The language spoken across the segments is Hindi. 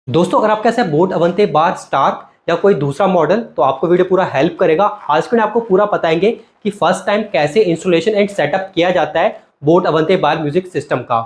दोस्तों अगर आपका ऐसा बोट अवंते बार स्टार्क या कोई दूसरा मॉडल तो आपको वीडियो पूरा हेल्प करेगा। आज के आपको पूरा बताएंगे कि फर्स्ट टाइम कैसे इंस्टॉलेशन एंड सेटअप किया जाता है बोट अवंते बार म्यूजिक सिस्टम का।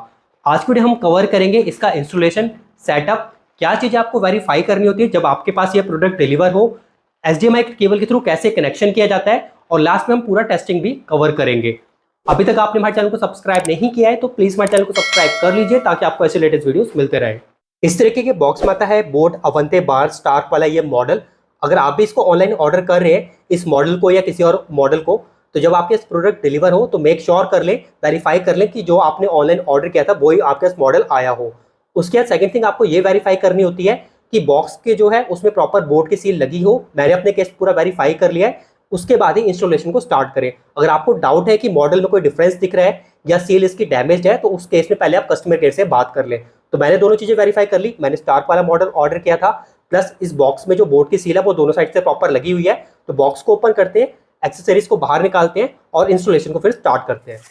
आज के वीडियो हम कवर करेंगे इसका इंस्टॉलेशन सेटअप, क्या चीज़ें आपको वेरीफाई करनी होती है जब आपके पास ये प्रोडक्ट डिलीवर हो, HDMI केबल के थ्रू कैसे कनेक्शन किया जाता है और लास्ट में हम पूरा टेस्टिंग भी कवर करेंगे। अभी तक आपने हमारे चैनल को सब्सक्राइब नहीं किया है तो प्लीज़ हमारे चैनल को सब्सक्राइब कर लीजिए ताकि आपको ऐसे लेटेस्ट वीडियोस मिलते रहे। इस तरीके के बॉक्स में आता है बोट अवंते बार स्टार्क वाला ये मॉडल। अगर आप भी इसको ऑनलाइन ऑर्डर कर रहे हैं इस मॉडल को या किसी और मॉडल को, तो जब आपके इस प्रोडक्ट डिलीवर हो तो मेक श्योर कर लें, वेरीफाई कर लें कि जो आपने ऑनलाइन ऑर्डर किया था वही आपके इस मॉडल आया हो। उसके बाद सेकंड थिंग आपको ये वेरीफाई करनी होती है कि बॉक्स के जो है उसमें प्रॉपर बोट की सील लगी हो। मैंने अपने केस पूरा वेरीफाई कर लिया है, उसके बाद ही इंस्टॉलेशन को स्टार्ट करें। अगर आपको डाउट है कि मॉडल में कोई डिफरेंस दिख रहा है या सील इसकी डैमेज है तो उस केस में पहले आप कस्टमर केयर से बात कर लें। तो मैंने दोनों चीजें वेरीफाई कर ली, मैंने स्टार्क वाला मॉडल ऑर्डर किया था, प्लस इस बॉक्स में जो बोट की सील है वो दोनों साइड से प्रॉपर लगी हुई है। तो बॉक्स को ओपन करते हैं, एक्सेसरीज को बाहर निकालते हैं और इंस्टॉलेशन को फिर स्टार्ट करते हैं।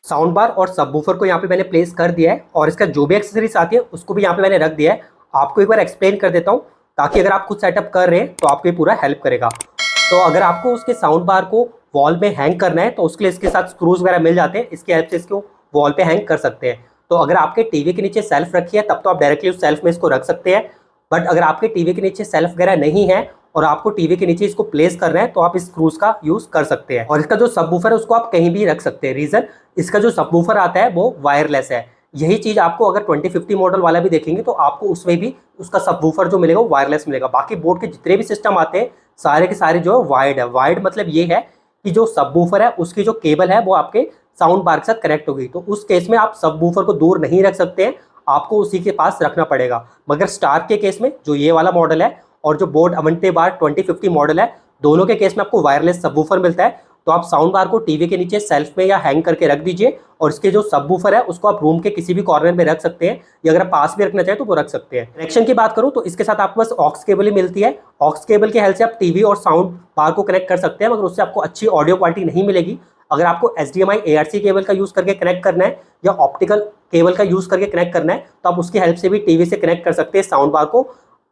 साउंड बार और सबवूफर को यहाँ पे मैंने प्लेस कर दिया है और इसका जो भी एक्सेसरीज आती है उसको भी यहाँ पे मैंने रख दिया है। आपको एक बार एक्सप्लेन कर देता हूँ ताकि अगर आप खुद सेटअप कर रहे हैं तो आपको ये पूरा हेल्प करेगा। तो अगर आपको उसके साउंड बार को वॉल में हैंग करना है तो उसके लिए इसके साथ स्क्रूज वगैरह मिल जाते हैं, इसकी हेल्प से इसको वॉल पे हैंग कर सकते हैं। तो अगर आपके टीवी के नीचे सेल्फ रखी है तब तो आप डायरेक्टली उस सेल्फ में इसको रख सकते हैं, बट अगर आपके टीवी के नीचे सेल्फ वगैरह नहीं है और आपको टीवी के नीचे इसको प्लेस करना है तो आप इस स्क्रूज का यूज कर सकते हैं। और इसका जो सबवूफर है उसको आप कहीं भी रख सकते हैं। रीजन, इसका जो सबवूफर आता है वो वायरलेस है। यही चीज आपको अगर 2050 मॉडल वाला भी देखेंगे तो आपको उसमें भी उसका सबवूफर जो मिलेगा वो वायरलेस मिलेगा। बाकी बोर्ड के जितने भी सिस्टम आते हैं सारे के सारे जो है वायर्ड है। वायर्ड मतलब ये है कि जो सबवूफर है उसकी जो केबल है वो आपके साउंड बार के साथ कनेक्ट होगी। तो उस केस में आप सबवूफर को दूर नहीं रख सकते हैं, आपको उसी के पास रखना पड़ेगा। मगर स्टार के केस में जो ये वाला मॉडल है और जो बोट अवंते बार 2050 मॉडल है, दोनों के केस में आपको वायरलेस सबवूफर मिलता है। तो आप साउंड बार को टीवी के नीचे सेल्फ में या हैंग करके रख दीजिए और इसके जो सबवूफर है उसको आप रूम के किसी भी कॉर्नर में रख सकते हैं, या अगर आप पास भी रखना चाहें तो वो रख सकते हैं। कनेक्शन की बात करूं तो इसके साथ आपको बस ऑक्स केबल ही मिलती है। ऑक्स केबल की हेल्प से आप टीवी और साउंड बार को कनेक्ट कर सकते हैं, मगर उससे आपको अच्छी ऑडियो क्वालिटी नहीं मिलेगी। अगर आपको HDMI ARC केबल का यूज करके कनेक्ट करना है या ऑप्टिकल केबल का यूज करके कनेक्ट करना है तो आप उसकी हेल्प से भी टीवी से कनेक्ट कर सकते हैं साउंड बार को।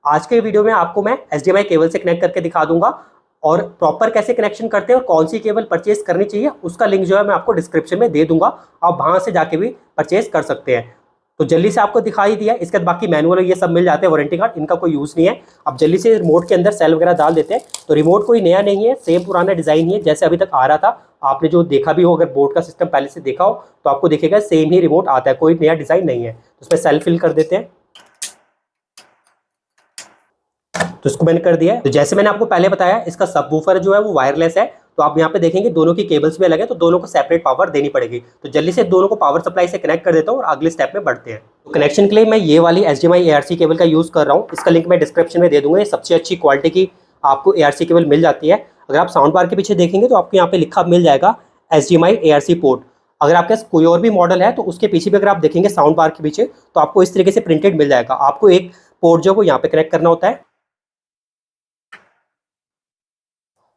आज के वीडियो में आपको मैं HDMI केबल से कनेक्ट करके दिखा दूंगा और प्रॉपर कैसे कनेक्शन करते हैं और कौन सी केबल परचेज करनी चाहिए उसका लिंक जो है मैं आपको डिस्क्रिप्शन में दे दूंगा, आप वहां से जाके भी परचेज कर सकते हैं। तो जल्दी से आपको दिखाई दिया, इसके बाद बाकी मैनुअल ये सब मिल जाते हैं, वारंटी कार्ड, इनका कोई यूज़ नहीं है। अब जल्दी से रिमोट के अंदर सेल वगैरह डाल देते हैं। तो रिमोट कोई नया नहीं है, सेम पुराना डिज़ाइन ही है जैसे अभी तक आ रहा था। आपने जो देखा भी हो, अगर बोर्ड का सिस्टम पहले से देखा हो तो आपको दिखेगा सेम ही रिमोट आता है, कोई नया डिज़ाइन नहीं है। तो उसमें सेल फिल कर देते हैं। तो इसको मैंने कर दिया है। तो जैसे मैंने आपको पहले बताया इसका सबवूफर जो है वो वायरलेस है, तो आप यहाँ पे देखेंगे दोनों की केबल्स भी अलग है, तो दोनों को सेपरेट पावर देनी पड़ेगी। तो जल्दी से दोनों को पावर सप्लाई से कनेक्ट कर देता हूँ और अगले स्टेप में बढ़ते हैं। तो कनेक्शन के लिए मैं ये वाली HDMI ARC केबल का यूज कर रहा हूँ, इसका लिंक मैं डिस्क्रिप्शन में दे दूंगा। ये सबसे अच्छी क्वालिटी की आपको ARC केबल मिल जाती है। अगर आप साउंड बार के पीछे देखेंगे तो आपको यहाँ पे लिखा मिल जाएगा HDMI ARC पोर्ट। अगर आपके पास कोई और भी मॉडल है तो उसके पीछे भी अगर आप देखेंगे साउंड बार के पीछे तो आपको इस तरीके से प्रिंटेड मिल जाएगा। आपको एक पोर्ट जो है वो यहाँ पे कनेक्ट करना होता है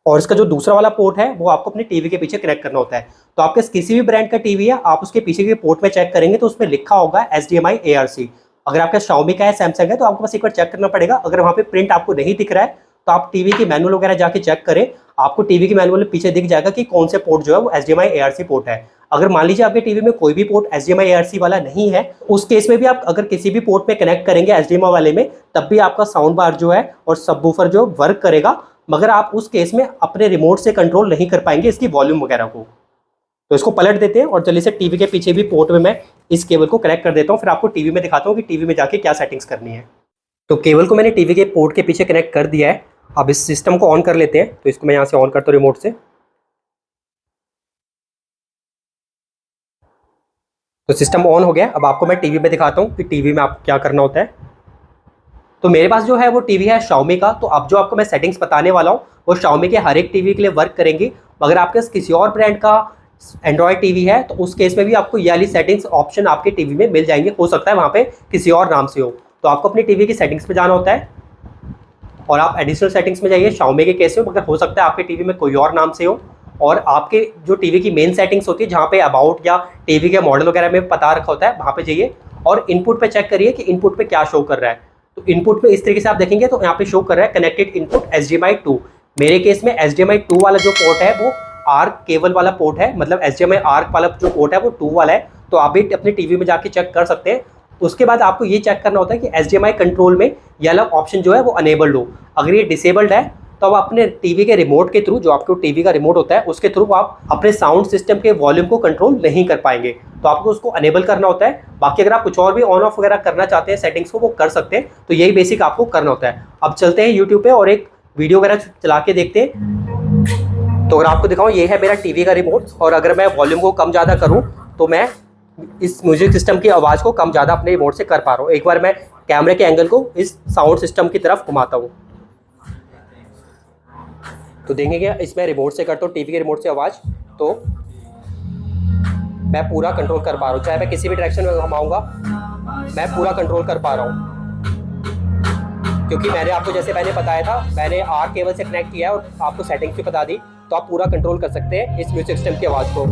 और इसका जो दूसरा वाला पोर्ट है वो आपको अपने टीवी के पीछे कनेक्ट करना होता है। तो आपके किसी भी ब्रांड का टीवी है, आप उसके पीछे के पोर्ट में चेक करेंगे तो उसमें लिखा होगा HDMI ARC। अगर आपका Xiaomi का है, सैमसंग है, तो आपको बस एक बार चेक करना पड़ेगा। अगर वहाँ पे प्रिंट आपको नहीं दिख रहा है तो आप टीवी की मैनुअल वगैरह जाके चेक करें, आपको टीवी की मैनुअल में पीछे दिख जाएगा कि कौन से पोर्ट जो है वो HDMI ARC पोर्ट है। अगर मान लीजिए आपके टीवी में कोई भी पोर्ट HDMI ARC वाला नहीं है, उस केस में भी आप अगर किसी भी पोर्ट में कनेक्ट करेंगे HDMI वाले में, तब भी आपका साउंड बार जो है और सबवूफर जो वर्क करेगा, मगर आप उस केस में अपने रिमोट से कंट्रोल नहीं कर पाएंगे इसकी वॉल्यूम वगैरह को। तो इसको पलट देते हैं और जल्दी से टीवी के पीछे भी पोर्ट में मैं इस केबल को कनेक्ट कर देता हूँ, फिर आपको टीवी में दिखाता हूँ कि टीवी में जाके क्या सेटिंग्स करनी है। तो केबल को मैंने टीवी के पोर्ट के पीछे कनेक्ट कर दिया है। अब इस सिस्टम को ऑन कर लेते हैं। तो इसको मैं यहाँ से ऑन करता हूँ रिमोट से। तो सिस्टम ऑन हो गया। अब आपको मैं टीवी में दिखाता हूँ कि टीवी में आपको क्या करना होता है। तो मेरे पास जो है वो टीवी है Xiaomi का। तो अब जो आपको मैं सेटिंग्स बताने वाला हूँ वो Xiaomi के हर एक टीवी के लिए वर्क करेंगी। अगर आपके पास किसी और ब्रांड का एंड्रॉयड टीवी है तो उस केस में भी आपको ये वाली सेटिंग्स ऑप्शन आपके टीवी में मिल जाएंगे। हो सकता है वहाँ पे किसी और नाम से हो। तो आपको अपनी टीवी की सेटिंग्स पे जाना होता है। और आप एडिशनल सेटिंग्स में जाइए। Xiaomi के केस में मगर हो सकता है आपके टीवी में कोई और नाम से हो, और आपके जो टीवी की मेन सेटिंग्स होती है जहाँ पे अबाउट या टीवी के मॉडल वगैरह में पता रखा होता है, वहाँ पे जाइए और इनपुट पे चेक करिए कि इनपुट पे क्या शो कर रहा है। तो इनपुट में इस तरीके से आप देखेंगे तो यहाँ पे शो कर रहा है कनेक्टेड इनपुट HDMI 2। मेरे केस में HDMI 2 वाला जो पोर्ट है वो आर्क केबल वाला पोर्ट है, मतलब HDMI आर्क वाला जो पोर्ट है वो 2 वाला है। तो आप भी अपने टीवी में जाके चेक कर सकते हैं। उसके बाद आपको ये चेक करना होता है कि HDMI कंट्रोल में ये वाला ऑप्शन जो है वो अनेबल्ड हो। अगर ये डिसेबल्ड है तो आप अपने टीवी के रिमोट के थ्रू, जो आपके टीवी का रिमोट होता है उसके थ्रू आप अपने साउंड सिस्टम के वॉल्यूम को कंट्रोल नहीं कर पाएंगे। तो आपको उसको अनेबल करना होता है। बाकी अगर आप कुछ और भी ऑन ऑफ वगैरह करना चाहते हैं सेटिंग्स को, वो कर सकते हैं। तो यही बेसिक आपको करना होता है। अब चलते हैं यूट्यूब पे और एक वीडियो वगैरह चला के देखते हैं। तो अगर आपको दिखाऊं, ये है मेरा टीवी का रिमोट, और अगर मैं वॉल्यूम को कम ज़्यादा करूँ तो मैं इस म्यूजिक सिस्टम की आवाज़ को कम ज़्यादा अपने रिमोट से कर पा रहा हूँ। एक बार मैं कैमरे के एंगल को इस साउंड सिस्टम की तरफ घुमाता हूँ तो देखेंगे इसमें रिमोट से करता हूँ टीवी के रिमोट से आवाज़, तो मैं पूरा कंट्रोल कर पा रहा हूँ। चाहे मैं किसी भी डायरेक्शन में घुमाऊंगा मैं पूरा कंट्रोल कर पा रहा हूँ, क्योंकि मैंने आपको जैसे मैंने बताया था, मैंने आर्क केबल से कनेक्ट किया है और आपको सेटिंग्स भी बता दी। तो आप पूरा कंट्रोल कर सकते हैं इस म्यूजिक सिस्टम की आवाज़ को।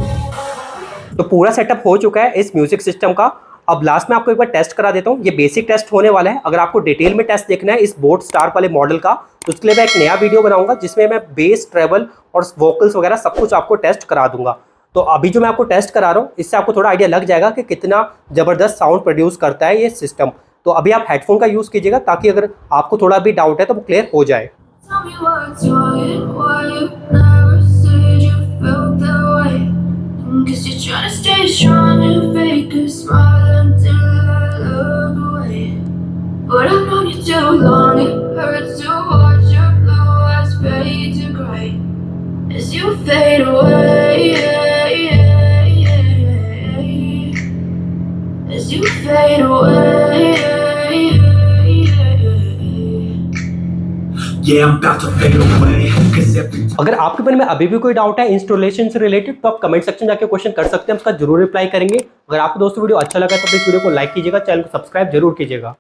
तो पूरा सेटअप हो चुका है इस म्यूजिक सिस्टम का। अब लास्ट में आपको एक बार टेस्ट करा देता हूँ। ये बेसिक टेस्ट होने वाला है। अगर आपको डिटेल में टेस्ट देखना है इस बोट स्टार वाले मॉडल का, तो उसके लिए मैं एक नया वीडियो बनाऊंगा जिसमें मैं बेस, ट्रेबल और वोकल्स वगैरह सब कुछ आपको टेस्ट करा दूंगा। तो अभी जो मैं आपको टेस्ट करा रहा हूँ इससे आपको थोड़ा आइडिया लग जाएगा कि कितना ज़बरदस्त साउंड प्रोड्यूस करता है ये सिस्टम। तो अभी आप हेडफोन का यूज़ कीजिएगा ताकि अगर आपको थोड़ा भी डाउट है तो वो क्लियर हो जाए। Cause you're trying to stay strong and fake a smile until I look away. But I've known you too long, it hurts to watch your blue eyes fade to grey as you fade away, as you fade away. अगर आपके मन में अभी भी कोई डाउट है इंस्टॉलेशन से रिलेटेड तो आप कमेंट सेक्शन जाके क्वेश्चन कर सकते हैं, उसका जरूर रिप्लाई करेंगे। अगर आपको दोस्तों वीडियो अच्छा लगा तो प्लीज वीडियो को लाइक कीजिएगा, चैनल को सब्सक्राइब जरूर कीजिएगा।